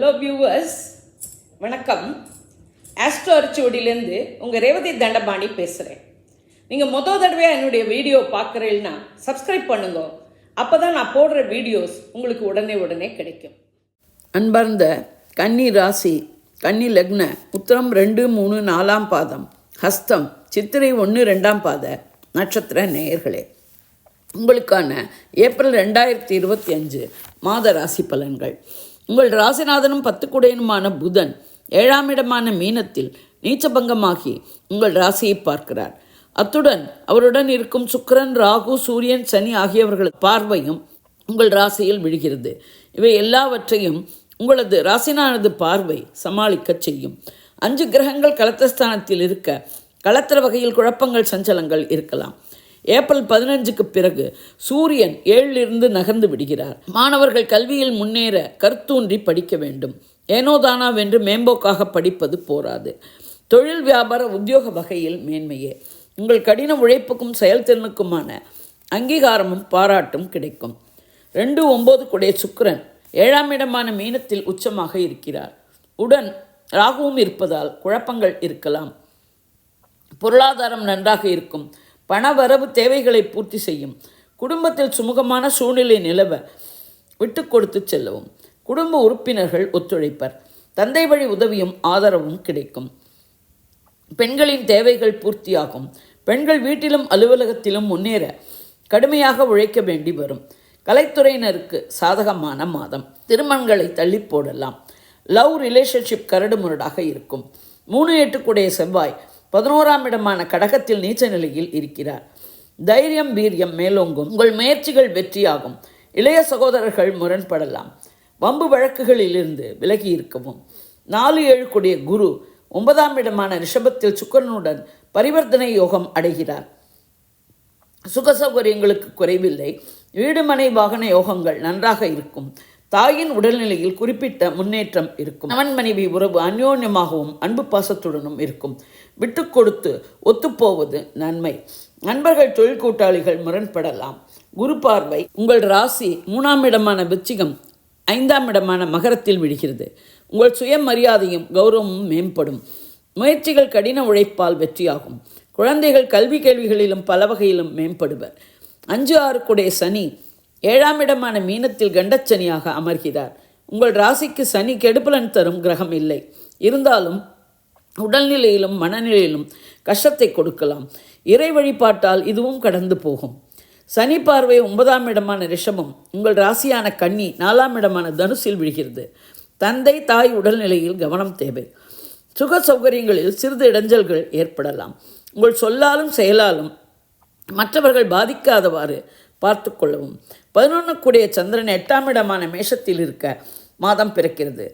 Hello viewers, வணக்கம். Astro அரிச்சுவடியிலேருந்து உங்கள் ரேவதி தண்டபாணி பேசுகிறேன். நீங்கள் தடவையாக என்னுடைய வீடியோ பார்க்குறீங்கன்னா சப்ஸ்கிரைப் பண்ணுங்க. அப்போ தான் நான் போடுற வீடியோஸ் உங்களுக்கு உடனே கிடைக்கும். அன்பார்ந்த கன்னி ராசி, கன்னி லக்ன, உத்திரம் 2, 3, 4 பாதம், ஹஸ்தம், சித்திரை 1, 2 பாத நட்சத்திர நேயர்களே, உங்களுக்கான ஏப்ரல் 2025 மாத ராசி பலன்கள். உங்கள் ராசிநாதனும் 10 குடையனுமான புதன் 7ஆம் இடமான மீனத்தில் நீச்சபங்கமாகி உங்கள் ராசியை பார்க்கிறார். அத்துடன் அவருடன் இருக்கும் சுக்கிரன், ராகு, சூரியன், சனி ஆகியவர்கள் பார்வையும் உங்கள் ராசியில் விழுகிறது. இவை எல்லாவற்றையும் உங்களது ராசினானது பார்வை சமாளிக்க செய்யும். 5 கிரகங்கள் கலத்தஸ்தானத்தில் இருக்க கலத்திர வகையில் குழப்பங்கள், சஞ்சலங்கள் இருக்கலாம். ஏப்ரல் 15க்கு பிறகு சூரியன் 7லிருந்து நகர்ந்து விடுகிறார். மாணவர்கள் கல்வியில் முன்னேற கருத்தூன்றி படிக்க வேண்டும். ஏனோதானாவென்று மேம்போக்காக படிப்பது போராது. தொழில், வியாபார, உத்தியோக வகையில் மேன்மையே. உங்கள் கடின உழைப்புக்கும் செயல்திறனுக்குமான அங்கீகாரமும் பாராட்டும் கிடைக்கும். 2-9 குடைய சுக்கிரன் 7ஆம் இடமான மீனத்தில் உச்சமாக இருக்கிறார். உடன் ராகுவும் இருப்பதால் குழப்பங்கள் இருக்கலாம். பொருளாதாரம் நன்றாக இருக்கும். பணவரவு தேவைகளை பூர்த்தி செய்யும். குடும்பத்தில் சுமூகமான சூழ்நிலை நிலவ விட்டு கொடுத்து செல்லவும். குடும்ப உறுப்பினர்கள் ஒத்துழைப்பர். தந்தை வழி உதவியும் ஆதரவும் கிடைக்கும். பெண்களின் தேவைகள் பூர்த்தியாகும். பெண்கள் வீட்டிலும் அலுவலகத்திலும் முன்னேற கடுமையாக உழைக்க வேண்டி வரும். கலைத்துறையினருக்கு சாதகமான மாதம். திருமணங்களை தள்ளி போடலாம். லவ் ரிலேஷன்ஷிப் கரடு முரடாக இருக்கும். 3-8 குடைய செவ்வாய் 11ஆம் இடமான கடகத்தில் நீச்ச நிலையில் இருக்கிறார். தைரியம், வீரியம் மேலோங்கும். உங்கள் முயற்சிகள் வெற்றியாகும். இளைய சகோதரர்கள் முரண்படலாம். வம்பு வழக்குகளிலிருந்து விலகி இருக்கவும். 4-7 குடைய குரு 9ஆம் இடமான ரிஷபத்தில் சுக்கிரனுடன் பரிவர்த்தனை யோகம் அடைகிறார். சுக சௌகரியங்களுக்கு குறைவில்லை. வீடு, மனை, வாகன யோகங்கள் நன்றாக இருக்கும். தாயின் உடல்நிலையில் குறிப்பிட்ட முன்னேற்றம் இருக்கும். கணவன் மனைவி உறவு அந்யோன்யமாகவும் அன்பு பாசத்துடனும் இருக்கும். விட்டு கொடுத்து ஒத்துப்போவது நன்மை. நண்பர்கள், தொழில் கூட்டாளிகள் முரண்படலாம். குரு பார்வை உங்கள் ராசி 3ஆம் இடமான விருச்சிகம் 5ஆம் இடமான மகரத்தில் விடுகிறது. உங்கள் சுயமரியாதையும் கௌரவமும் மேம்படும். முயற்சிகள் கடின உழைப்பால் வெற்றியாகும். குழந்தைகள் கல்வி கேள்விகளிலும் பல வகையிலும் மேம்படுவர். 5-6 குடைய சனி 7ஆம் இடமான மீனத்தில் கண்டச்சனியாக அமர்கிறார். உங்கள் ராசிக்கு சனி கெடுபலன் தரும் கிரகம் இல்லை. இருந்தாலும் உடல்நிலையிலும் மனநிலையிலும் கஷ்டத்தை கொடுக்கலாம். இறை வழிபாட்டால் இதுவும் கடந்து போகும். சனி பார்வை 9ஆம் இடமான ரிஷபம் உங்கள் ராசியான கன்னி 4ஆம் இடமான தனுசில் விழுகிறது. தந்தை, தாய் உடல்நிலையில் கவனம் தேவை. சுக சௌகரியங்களில் சிறிது இடைஞ்சல்கள் ஏற்படலாம். உங்கள் சொல்லாலும் செயலாலும் மற்றவர்கள் பாதிக்காதவாறு பார்த்து கொள்ளவும். 11 கூடிய சந்திரன் 8ஆம் இடமான மேஷத்தில் இருக்க மாதம் பிறக்கிறது.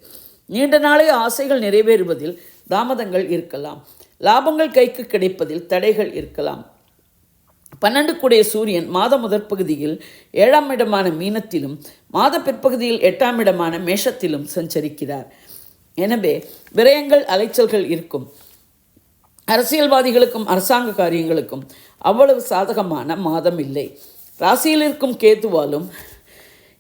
நீண்ட நாளைய ஆசைகள் நிறைவேறுவதில் தாமதங்கள் இருக்கலாம். லாபங்கள் கைக்கு கிடைப்பதில் தடைகள் இருக்கலாம். 12 கூடிய சூரியன் மாத முதற் பகுதியில் 7ஆம் இடமான மீனத்திலும் மாத பிற்பகுதியில் 8ஆம் இடமான மேஷத்திலும் சஞ்சரிக்கிறார். எனவே விரயங்கள், அலைச்சல்கள் இருக்கும். அரசியல்வாதிகளுக்கும் அரசாங்க காரியங்களுக்கும் அவ்வளவு சாதகமான மாதம் இல்லை. ராசியில் இருக்கும் கேதுவாலும்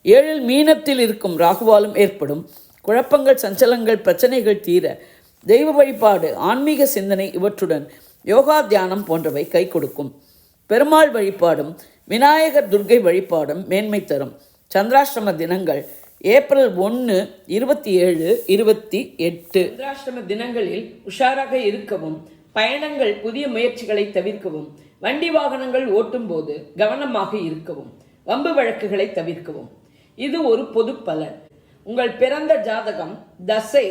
7இல் மீனத்தில் இருக்கும் ராகுவாலும் ஏற்படும் குழப்பங்கள், சஞ்சலங்கள், பிரச்சனைகள் தீர தெய்வ வழிபாடு, ஆன்மீக சிந்தனை இவற்றுடன் யோகா, தியானம் போன்றவை கை கொடுக்கும். பெருமாள் வழிபாடும் விநாயகர், துர்க்கை வழிபாடும் மேன்மை தரும். சந்திராஷ்டம தினங்கள் ஏப்ரல் 1, 27, 28. சந்திராஷ்டம தினங்களில் உஷாராக இருக்கவும், பயணங்கள், புதிய முயற்சிகளை தவிர்க்கவும், வண்டி வாகனங்கள் ஓட்டும் போது கவனமாக இருக்கவும், வம்பு வழக்குகளை தவிர்க்கவும். இது ஒரு பொது பலன். உங்கள் பிறந்த ஜாதகம், தசை,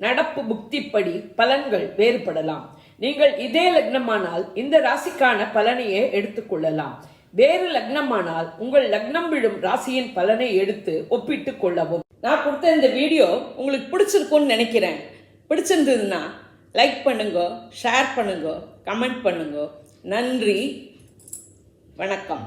நடப்பு, புக்திப்படி பலன்கள் வேறுபடலாம். நீங்கள் இதே லக்னமானால் இந்த ராசிக்கான பலனையே எடுத்துக்கொள்ளலாம். வேறு லக்னமானால் உங்கள் லக்னம் விழும் ராசியின் பலனை எடுத்து ஒப்பிட்டு கொள்ளவும். நான் கொடுத்த இந்த வீடியோ உங்களுக்கு பிடிச்சிருக்கும்னு நினைக்கிறேன். பிடிச்சிருந்ததுன்னா லைக் பண்ணுங்க, ஷேர் பண்ணுங்க, கமெண்ட் பண்ணுங்க. நன்றி, வணக்கம்.